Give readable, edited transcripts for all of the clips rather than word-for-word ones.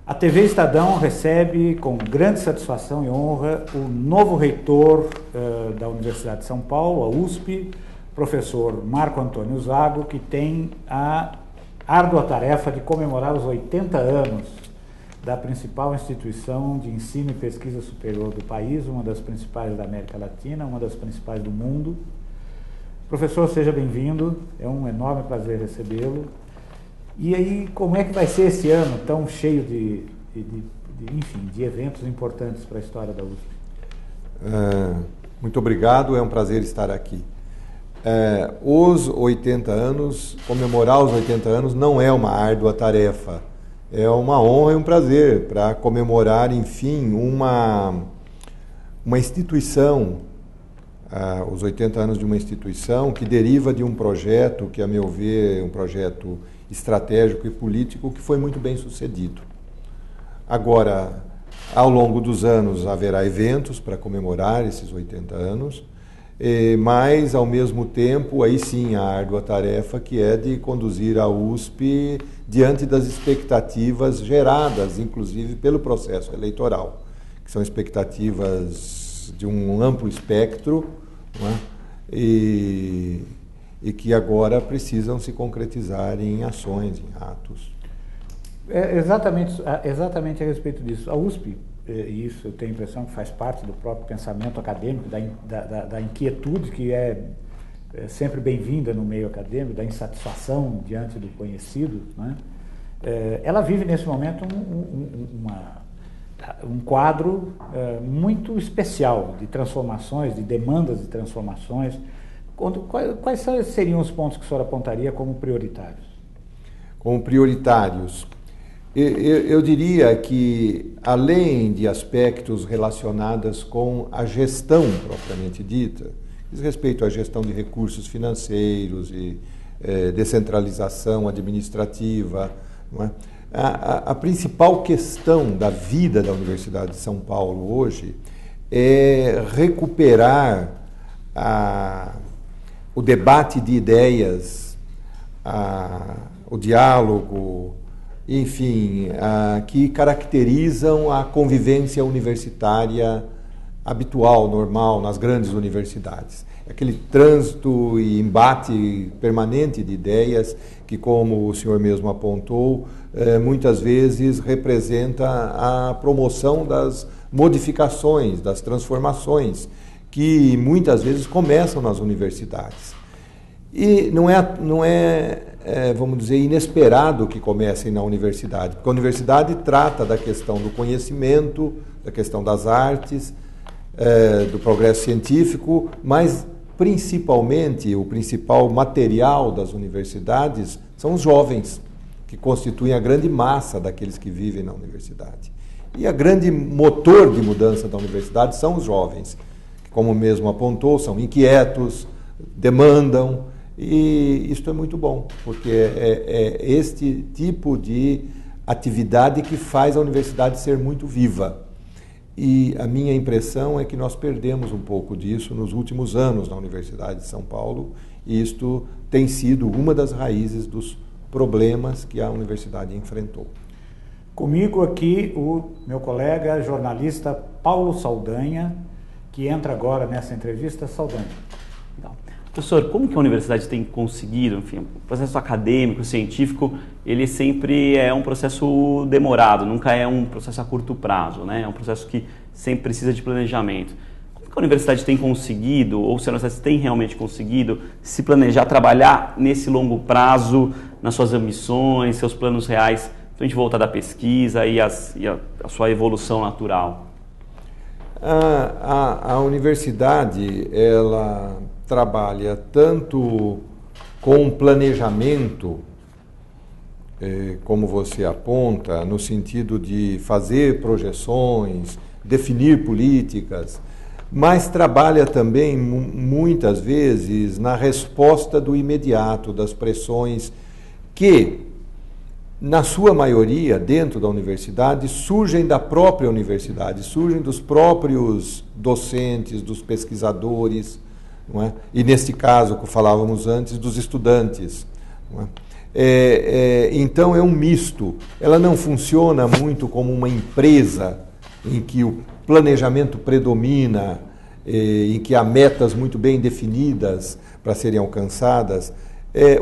A TV Estadão recebe com grande satisfação e honra o novo reitor da Universidade de São Paulo, a USP, professor Marco Antônio Zago, que tem a árdua tarefa de comemorar os 80 anos da principal instituição de ensino e pesquisa superior do país, uma das principais da América Latina, uma das principais do mundo. Professor, seja bem-vindo, é um enorme prazer recebê-lo. E aí, como é que vai ser esse ano tão cheio de eventos importantes para a história da USP? Muito obrigado, é um prazer estar aqui. Os 80 anos, comemorar os 80 anos não é uma árdua tarefa, é uma honra e um prazer para comemorar, enfim, uma instituição, os 80 anos de uma instituição que deriva de um projeto que, a meu ver, é um projeto estratégico e político que foi muito bem sucedido. Agora, ao longo dos anos haverá eventos para comemorar esses 80 anos, mas ao mesmo tempo, aí sim, a árdua tarefa que é de conduzir a USP diante das expectativas geradas, inclusive pelo processo eleitoral, que são expectativas de um amplo espectro, não é? E que agora precisam se concretizar em ações, em atos. Exatamente a respeito disso. A USP, e isso eu tenho a impressão que faz parte do próprio pensamento acadêmico, da inquietude que é sempre bem-vinda no meio acadêmico, da insatisfação diante do conhecido, né? Ela vive nesse momento um quadro muito especial de transformações, de demandas de transformações. Quais seriam os pontos que o senhor apontaria como prioritários? Como prioritários, eu diria que, além de aspectos relacionados com a gestão propriamente dita, diz respeito à gestão de recursos financeiros e descentralização administrativa, não é? A principal questão da vida da Universidade de São Paulo hoje é recuperar o debate de ideias, o diálogo, enfim, que caracterizam a convivência universitária habitual, normal, nas grandes universidades. Aquele trânsito e embate permanente de ideias que, como o senhor mesmo apontou, muitas vezes representa a promoção das modificações, das transformações, que muitas vezes começam nas universidades. E não é, vamos dizer, inesperado que comecem na universidade, porque a universidade trata da questão do conhecimento, da questão das artes, do progresso científico, mas principalmente o principal material das universidades são os jovens, que constituem a grande massa daqueles que vivem na universidade. E a grande motor de mudança da universidade são os jovens, que, como mesmo apontou, são inquietos, demandam, e isso é muito bom, porque é este tipo de atividade que faz a universidade ser muito viva. E a minha impressão é que nós perdemos um pouco disso nos últimos anos na Universidade de São Paulo, e isto tem sido uma das raízes dos problemas que a universidade enfrentou. Comigo aqui o meu colega jornalista Paulo Saldanha, que entra agora nessa entrevista. Saldanha. Professor, como que a universidade tem conseguido, enfim, o processo acadêmico, científico, ele sempre é um processo demorado, nunca é um processo a curto prazo, né? É um processo que sempre precisa de planejamento. Como que a universidade tem conseguido, ou se a universidade tem realmente conseguido, se planejar, trabalhar nesse longo prazo, nas suas ambições, seus planos reais, principalmente voltada à pesquisa e a sua evolução natural? A universidade, ela trabalha tanto com planejamento, como você aponta, no sentido de fazer projeções, definir políticas, mas trabalha também muitas vezes na resposta do imediato, das pressões que, na sua maioria, dentro da universidade, surgem da própria universidade, surgem dos próprios docentes, dos pesquisadores, não é? E neste caso, que falávamos antes, dos estudantes. Não é? Então é um misto. Ela não funciona muito como uma empresa em que o planejamento predomina, em que há metas muito bem definidas para serem alcançadas.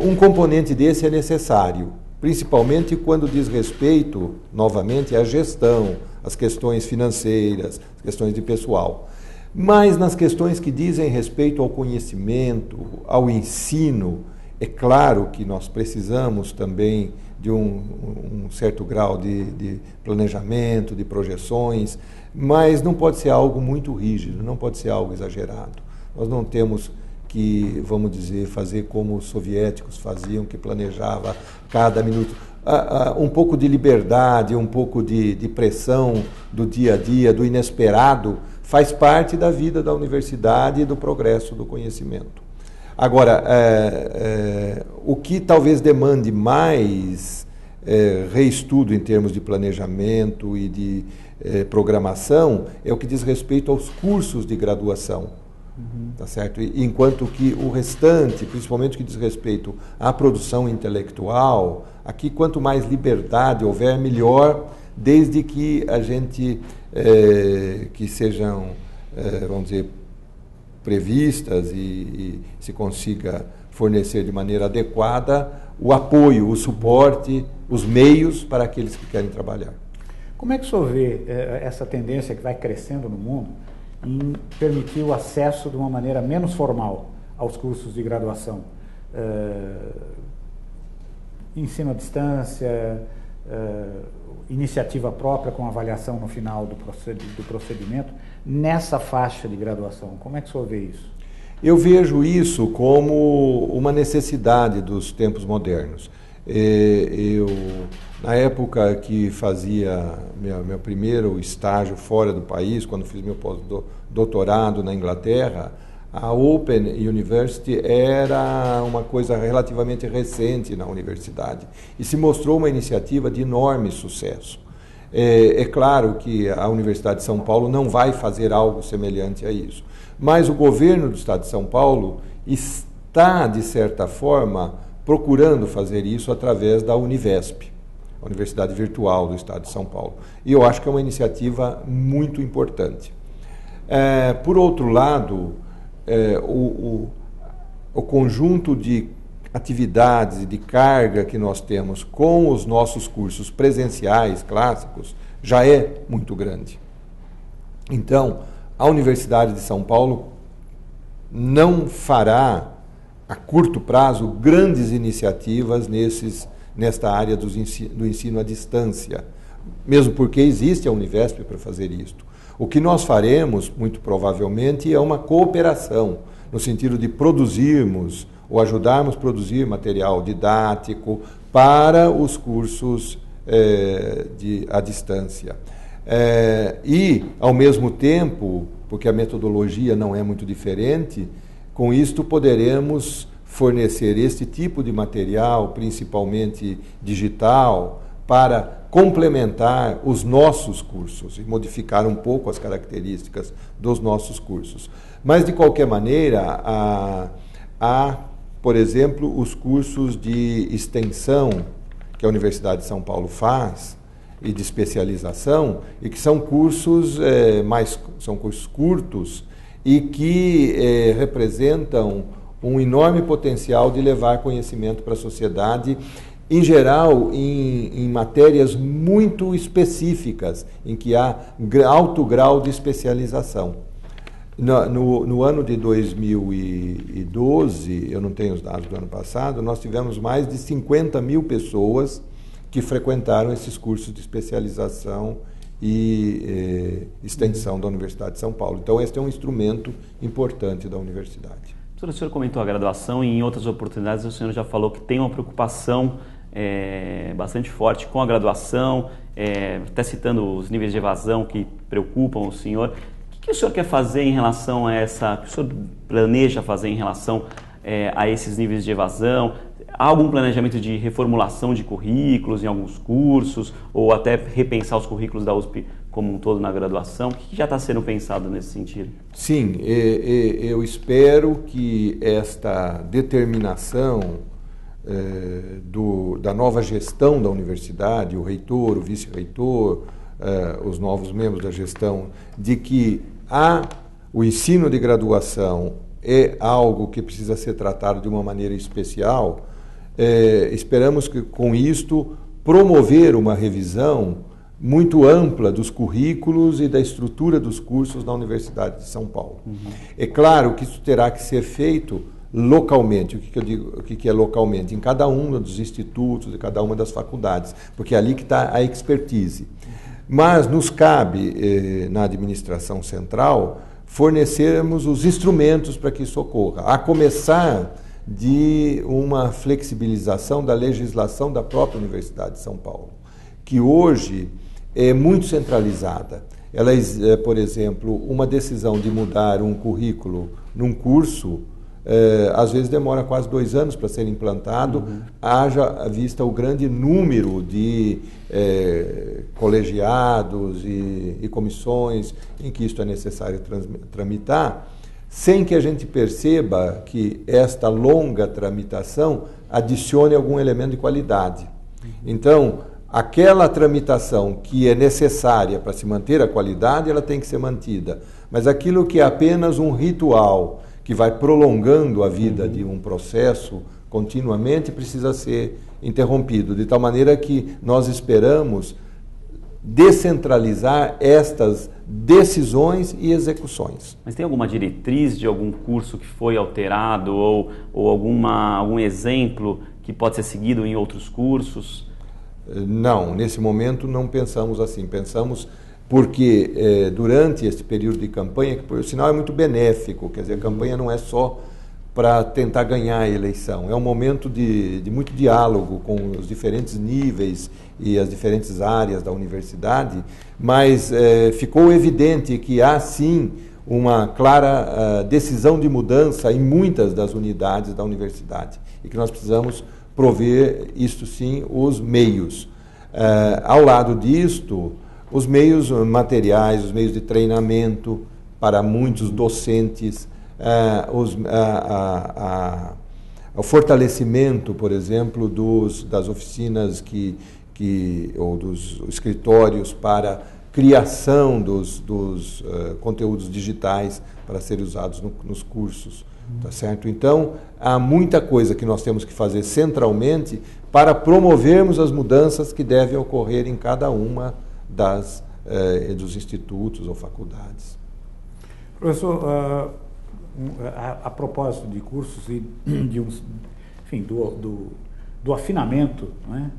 Um componente desse é necessário, principalmente quando diz respeito, novamente, à gestão, às questões financeiras, às questões de pessoal. Mas nas questões que dizem respeito ao conhecimento, ao ensino, é claro que nós precisamos também de um certo grau de planejamento, de projeções, mas não pode ser algo muito rígido, não pode ser algo exagerado. Nós não temos que, vamos dizer, fazer como os soviéticos faziam, que planejava cada minuto. Um pouco de liberdade, um pouco de pressão do dia a dia, do inesperado, faz parte da vida da universidade e do progresso do conhecimento. Agora, o que talvez demande mais reestudo em termos de planejamento e de programação é o que diz respeito aos cursos de graduação. Tá certo? Enquanto que o restante, principalmente o que diz respeito à produção intelectual, aqui quanto mais liberdade houver, melhor, desde que a gente, que sejam, vamos dizer, previstas e se consiga fornecer de maneira adequada o apoio, o suporte, os meios para aqueles que querem trabalhar. Como é que o senhor vê essa tendência que vai crescendo no mundo em permitir o acesso de uma maneira menos formal aos cursos de graduação? Ensino à distância, iniciativa própria com avaliação no final do procedimento, nessa faixa de graduação. Como é que o senhor vê isso? Eu vejo isso como uma necessidade dos tempos modernos. Na época que fazia meu primeiro estágio fora do país, quando fiz meu pós-doutorado na Inglaterra, a Open University era uma coisa relativamente recente na universidade e se mostrou uma iniciativa de enorme sucesso. É claro que a Universidade de São Paulo não vai fazer algo semelhante a isso, mas o governo do Estado de São Paulo está, de certa forma, procurando fazer isso através da Univesp, a Universidade Virtual do Estado de São Paulo. E eu acho que é uma iniciativa muito importante. Por outro lado, o conjunto de atividades e de carga que nós temos com os nossos cursos presenciais clássicos já é muito grande. Então, a Universidade de São Paulo não fará a curto prazo grandes iniciativas nesta área do ensino à distância, mesmo porque existe a Univesp para fazer isto. O que nós faremos, muito provavelmente, é uma cooperação, no sentido de produzirmos ou ajudarmos a produzir material didático para os cursos à distância. E, ao mesmo tempo, porque a metodologia não é muito diferente, com isto poderemos fornecer este tipo de material, principalmente digital, para complementar os nossos cursos e modificar um pouco as características dos nossos cursos. Mas, de qualquer maneira, há, por exemplo, os cursos de extensão que a Universidade de São Paulo faz e de especialização, e que são cursos são cursos curtos e que representam um enorme potencial de levar conhecimento para a sociedade, em geral, em matérias muito específicas, em que há alto grau de especialização. No ano de 2012, eu não tenho os dados do ano passado, nós tivemos mais de 50 mil pessoas que frequentaram esses cursos de especialização e extensão da Universidade de São Paulo. Então, este é um instrumento importante da universidade. O senhor comentou a graduação e em outras oportunidades o senhor já falou que tem uma preocupação bastante forte com a graduação, até citando os níveis de evasão que preocupam o senhor. O que o senhor quer fazer em relação a o que o senhor planeja fazer em relação a esses níveis de evasão? há algum planejamento de reformulação de currículos em alguns cursos, ou até repensar os currículos da USP como um todo na graduação? O que já está sendo pensado nesse sentido? Sim, eu espero que esta determinação da nova gestão da universidade, o reitor, o vice-reitor, os novos membros da gestão, de que o ensino de graduação é algo que precisa ser tratado de uma maneira especial. Esperamos que, com isto, promover uma revisão muito ampla dos currículos e da estrutura dos cursos na Universidade de São Paulo. É claro que isso terá que ser feito localmente. O que eu digo, o que é localmente? Em cada um dos institutos, em cada uma das faculdades, porque é ali que está a expertise. Mas nos cabe, na administração central, fornecermos os instrumentos para que isso ocorra, a começar de uma flexibilização da legislação da própria Universidade de São Paulo, que hoje é muito centralizada. Ela, por exemplo, uma decisão de mudar um currículo num curso, às vezes demora quase 2 anos para ser implantado, haja vista o grande número de colegiados e comissões em que isto é necessário tramitar, sem que a gente perceba que esta longa tramitação adicione algum elemento de qualidade. Então, aquela tramitação que é necessária para se manter a qualidade, ela tem que ser mantida. Mas aquilo que é apenas um ritual, que vai prolongando a vida de um processo continuamente, precisa ser interrompido, de tal maneira que nós esperamos descentralizar estas decisões e execuções. Mas tem alguma diretriz de algum curso que foi alterado ou algum exemplo que pode ser seguido em outros cursos? Não, nesse momento não pensamos assim. Pensamos porque durante esse período de campanha, que por sinal é muito benéfico, quer dizer, a campanha não é só para tentar ganhar a eleição, é um momento de muito diálogo com os diferentes níveis e as diferentes áreas da universidade, mas ficou evidente que há sim uma clara decisão de mudança em muitas das unidades da universidade e que nós precisamos prover, isto sim, os meios. Ao lado disto, os meios materiais, os meios de treinamento para muitos docentes, o fortalecimento, por exemplo, das oficinas ou dos escritórios para criação dos conteúdos digitais para serem usados nos cursos, tá certo? Então, há muita coisa que nós temos que fazer centralmente para promovermos as mudanças que devem ocorrer em cada uma dos institutos ou faculdades. Professor, a propósito de cursos e do afinamento, né,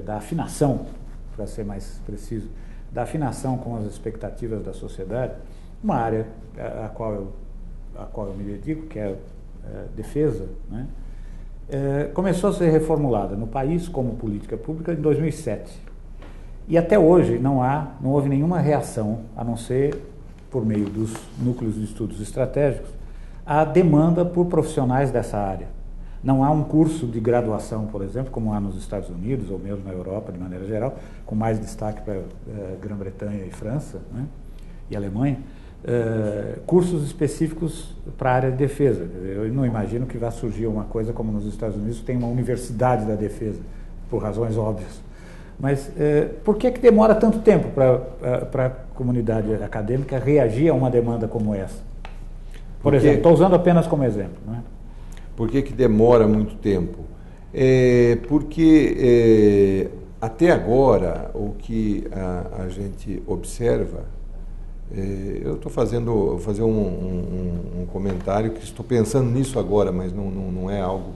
da afinação, para ser mais preciso, da afinação com as expectativas da sociedade, uma área a qual eu me dedico, que é defesa, né, começou a ser reformulada no país como política pública em 2007. E até hoje não houve nenhuma reação, a não ser por meio dos núcleos de estudos estratégicos, à demanda por profissionais dessa área. Não há um curso de graduação, por exemplo, como há nos Estados Unidos, ou mesmo na Europa, de maneira geral, com mais destaque para Grã-Bretanha e França, né, e Alemanha, cursos específicos para a área de defesa. Eu não imagino que vá surgir uma coisa como nos Estados Unidos, tem uma universidade da defesa, por razões óbvias. Mas por que demora tanto tempo para a comunidade acadêmica reagir a uma demanda como essa? Por exemplo, estou usando apenas como exemplo. Né? Por que demora muito tempo? Porque até agora o que a gente observa, eu estou fazer um comentário que estou pensando nisso agora, mas não é algo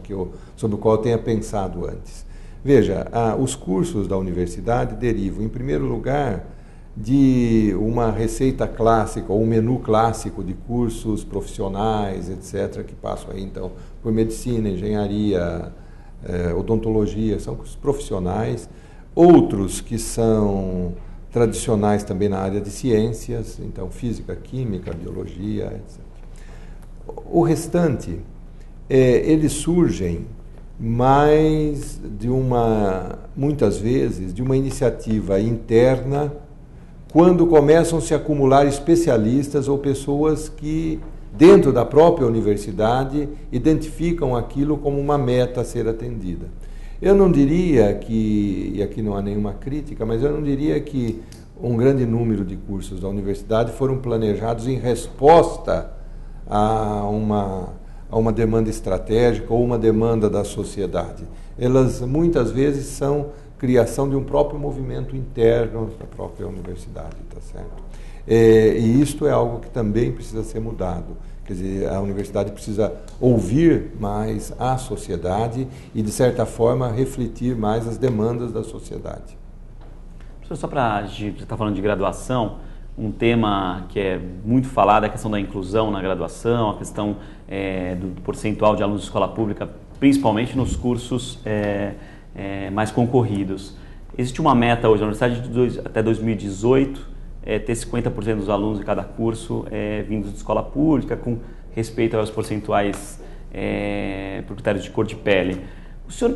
sobre o qual eu tenha pensado antes. Veja, os cursos da universidade derivam, em primeiro lugar, de uma receita clássica, ou um menu clássico de cursos profissionais, etc., que passam aí, então, por medicina, engenharia, odontologia, são cursos profissionais. Outros que são tradicionais também na área de ciências, então, física, química, biologia, etc. O restante, eles surgem mas muitas vezes, de uma iniciativa interna, quando começam a se acumular especialistas ou pessoas que, dentro da própria universidade, identificam aquilo como uma meta a ser atendida. Eu não diria que, e aqui não há nenhuma crítica, mas eu não diria que um grande número de cursos da universidade foram planejados em resposta a uma demanda estratégica ou uma demanda da sociedade. Elas muitas vezes são criação de um próprio movimento interno da própria universidade, tá certo? E isto é algo que também precisa ser mudado. Quer dizer, a universidade precisa ouvir mais a sociedade e, de certa forma, refletir mais as demandas da sociedade. Professor, só para você estar falando de graduação, um tema que é muito falado é a questão da inclusão na graduação, a questão do percentual de alunos de escola pública, principalmente nos cursos mais concorridos. Existe uma meta hoje na universidade até 2018, ter 50% dos alunos de cada curso vindos de escola pública, com respeito aos percentuais por critérios de cor de pele.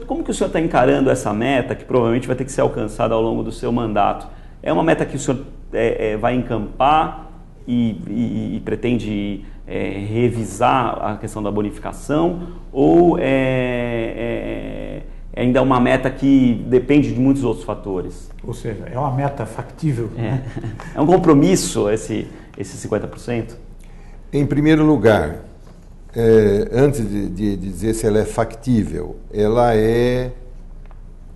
Como que o senhor está encarando essa meta, que provavelmente vai ter que ser alcançada ao longo do seu mandato? É uma meta que o senhor vai encampar e pretende revisar a questão da bonificação, ou ainda é uma meta que depende de muitos outros fatores? Ou seja, é uma meta factível. Né? É um compromisso esse 50%? Em primeiro lugar, antes de dizer se ela é factível, ela é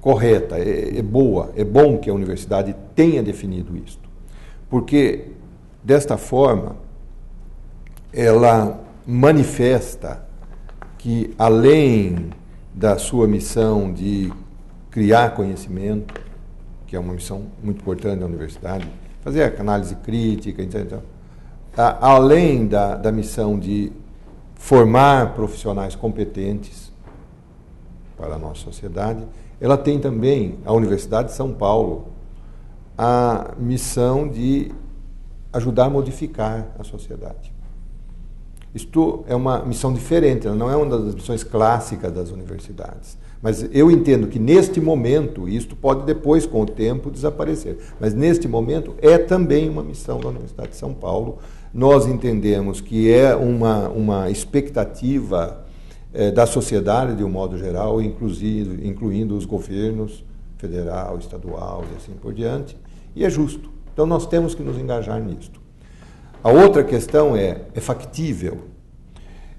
correta, é boa, é bom que a universidade tenha definido isto. Porque, desta forma, ela manifesta que, além da sua missão de criar conhecimento, que é uma missão muito importante da universidade, fazer a análise crítica, etc. Além da missão de formar profissionais competentes para a nossa sociedade, ela tem também, a Universidade de São Paulo, a missão de ajudar a modificar a sociedade. Isto é uma missão diferente, ela não é uma das missões clássicas das universidades. Mas eu entendo que neste momento, isto pode depois, com o tempo, desaparecer, mas neste momento é também uma missão da Universidade de São Paulo. Nós entendemos que é uma expectativa da sociedade, de um modo geral, incluindo os governos federal, estadual e assim por diante, e é justo. Então nós temos que nos engajar nisto. A outra questão é factível?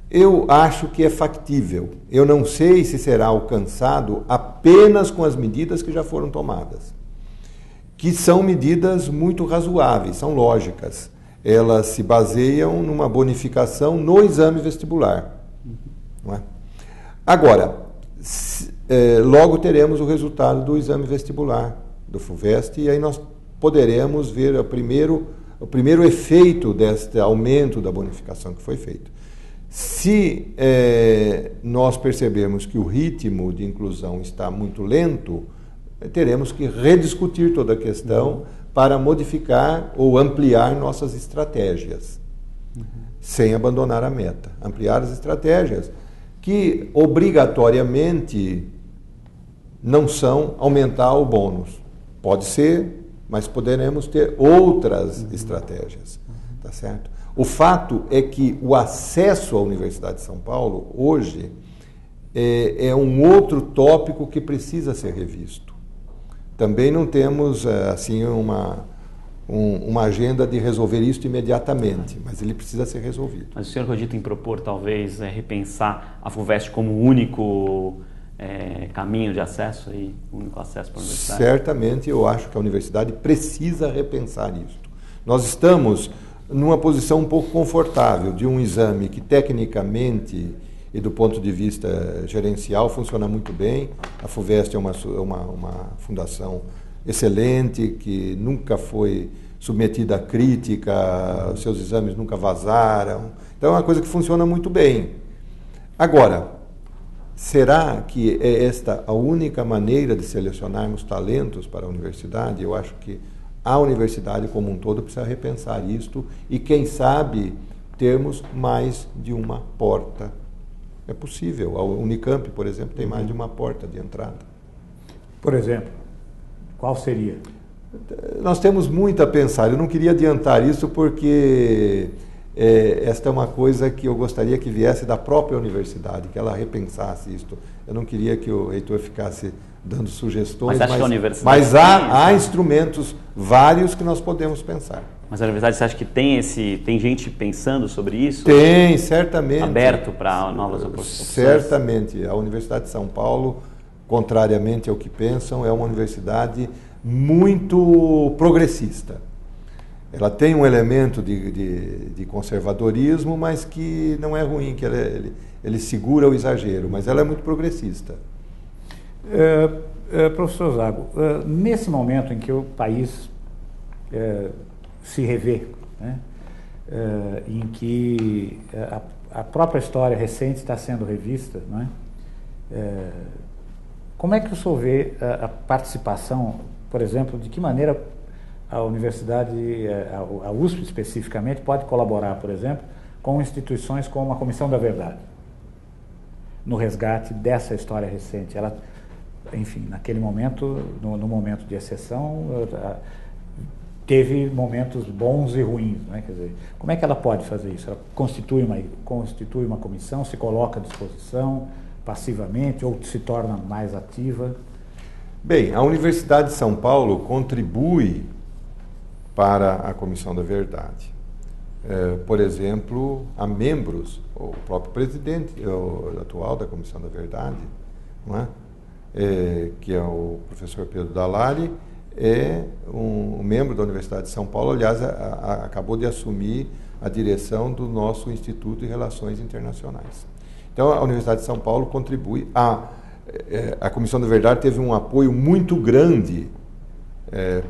Eu acho que é factível. Eu não sei se será alcançado apenas com as medidas que já foram tomadas, que são medidas muito razoáveis, são lógicas. Elas se baseiam numa bonificação no exame vestibular. Não é? Agora, logo teremos o resultado do exame vestibular do FUVEST e aí nós poderemos ver o primeiro efeito deste aumento da bonificação que foi feito. Se nós percebermos que o ritmo de inclusão está muito lento, teremos que rediscutir toda a questão para modificar ou ampliar nossas estratégias, sem abandonar a meta. Ampliar as estratégias que obrigatoriamente não são aumentar o bônus. Pode ser, mas poderemos ter outras estratégias, tá certo? O fato é que o acesso à Universidade de São Paulo, hoje, é um outro tópico que precisa ser revisto. Também não temos, assim, uma agenda de resolver isso imediatamente, mas ele precisa ser resolvido. Mas o senhor cogita em propor, talvez, repensar a FUVEST como o único caminho de acesso, o único acesso para a universidade? Certamente, eu acho que a universidade precisa repensar isso. Nós estamos numa posição um pouco confortável de um exame que, tecnicamente e do ponto de vista gerencial, funciona muito bem. A FUVEST é uma fundação excelente, que nunca foi submetida a crítica, os seus exames nunca vazaram. Então, é uma coisa que funciona muito bem. Agora, será que é esta a única maneira de selecionarmos talentos para a universidade? Eu acho que a universidade como um todo precisa repensar isto e, quem sabe, termos mais de uma porta É possível. A Unicamp, por exemplo, tem mais de uma porta de entrada. Por exemplo, qual seria? Nós temos muito a pensar. Eu não queria adiantar isso porque esta é uma coisa que eu gostaria que viesse da própria universidade, que ela repensasse isto. Eu não queria que o reitor ficasse dando sugestões, mas, acho que a universidade mas há instrumentos vários que nós podemos pensar. Mas a universidade, você acha que tem gente pensando sobre isso? Tem, certamente. Aberto para novas oportunidades? Certamente. A Universidade de São Paulo, contrariamente ao que pensam, é uma universidade muito progressista. Ela tem um elemento de conservadorismo, mas que não é ruim, que ele segura o exagero, mas ela é muito progressista. Professor Zago, nesse momento em que o país se revê, né, em que a própria história recente está sendo revista, não é? Como é que o senhor vê a participação, por exemplo, de que maneira a universidade, a USP especificamente, pode colaborar, por exemplo, com instituições como a Comissão da Verdade, no resgate dessa história recente? Ela, enfim, naquele momento, no momento de exceção, teve momentos bons e ruins, né? Quer dizer, como é que ela pode fazer isso? Ela constitui uma comissão, se coloca à disposição passivamente ou se torna mais ativa? Bem, a Universidade de São Paulo contribui para a Comissão da Verdade. Por exemplo, há membros, o próprio presidente o atual da Comissão da Verdade, não é? Que é o professor Pedro Dallari, é um membro da Universidade de São Paulo, aliás, acabou de assumir a direção do nosso Instituto de Relações Internacionais. Então, a Universidade de São Paulo contribui. A Comissão da Verdade teve um apoio muito grande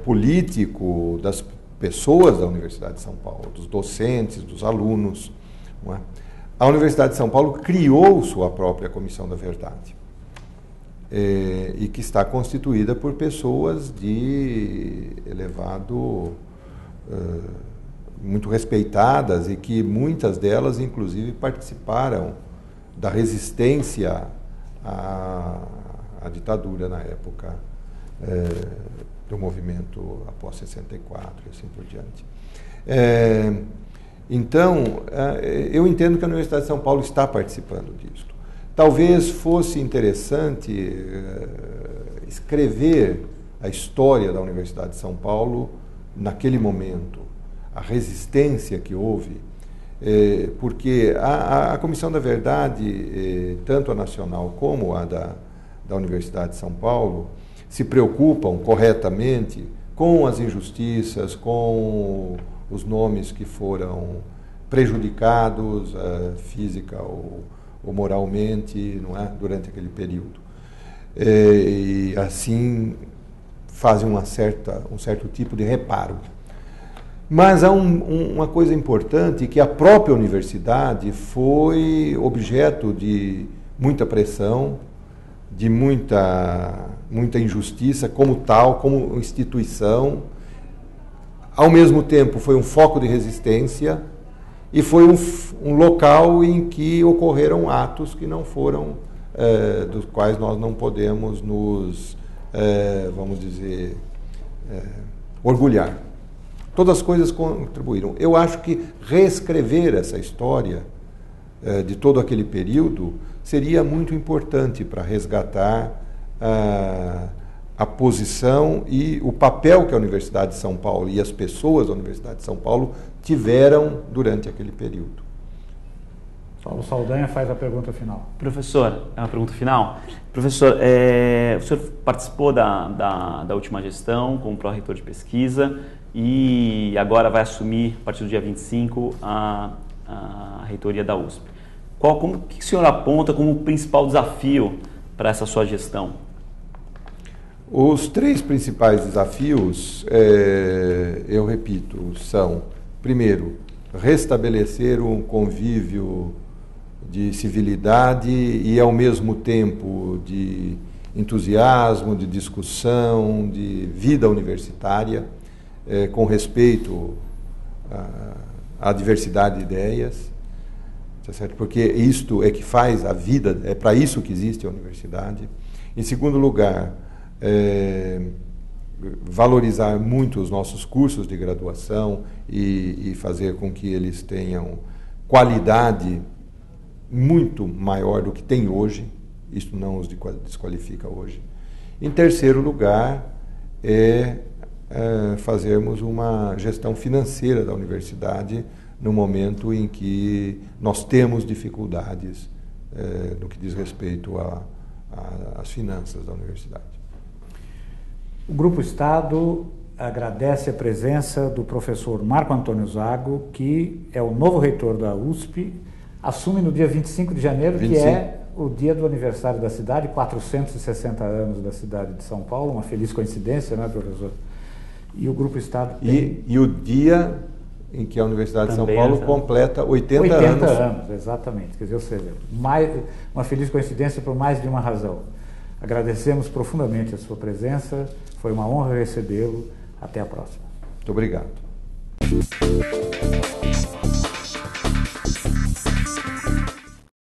político das pessoas da Universidade de São Paulo, dos docentes, dos alunos. Não é? A Universidade de São Paulo criou sua própria Comissão da Verdade. E que está constituída por pessoas de elevado, muito respeitadas, e que muitas delas, inclusive, participaram da resistência à ditadura na época do movimento após 64 e assim por diante. Então, eu entendo que a Universidade de São Paulo está participando disso. Talvez fosse interessante escrever a história da Universidade de São Paulo naquele momento, a resistência que houve, porque a Comissão da Verdade, tanto a nacional como a da Universidade de São Paulo, se preocupam corretamente com as injustiças, com os nomes que foram prejudicados, física ou moralmente, não é? Durante aquele período. E assim fazem um certo tipo de reparo. Mas há uma coisa importante, que a própria universidade foi objeto de muita pressão, de muita injustiça como tal, como instituição. Ao mesmo tempo foi um foco de resistência e foi um local em que ocorreram atos que não foram, dos quais nós não podemos nos, vamos dizer, orgulhar. Todas as coisas contribuíram. Eu acho que reescrever essa história de todo aquele período seria muito importante para resgatar a posição e o papel que a Universidade de São Paulo e as pessoas da Universidade de São Paulo tiveram durante aquele período. Paulo Saldanha faz a pergunta final. Professor, é uma pergunta final. Professor, o senhor participou da última gestão como pró-reitor de pesquisa e agora vai assumir, a partir do dia 25, a reitoria da USP. O que o senhor aponta como o principal desafio para essa sua gestão? Os três principais desafios, eu repito, são, primeiro, restabelecer um convívio de civilidade e, ao mesmo tempo, de entusiasmo, de discussão, de vida universitária, com respeito à diversidade de ideias. tá certo? Porque isto é que faz a vida, é para isso que existe a universidade. Em segundo lugar, valorizar muito os nossos cursos de graduação e fazer com que eles tenham qualidade muito maior do que tem hoje. Isso não os desqualifica hoje. Em terceiro lugar, fazermos uma gestão financeira da universidade no momento em que nós temos dificuldades no que diz respeito às finanças da universidade. O Grupo Estado agradece a presença do professor Marco Antônio Zago, que é o novo reitor da USP, assume no dia 25 de janeiro, 25. Que é o dia do aniversário da cidade, 460 anos da cidade de São Paulo, uma feliz coincidência, não é, professor? E o Grupo Estado tem... E o dia em que a Universidade também de São Paulo completa 80 anos. 80 anos, exatamente. Quer dizer, ou seja, uma feliz coincidência por mais de uma razão. Agradecemos profundamente a sua presença, foi uma honra recebê-lo. Até a próxima. Muito obrigado.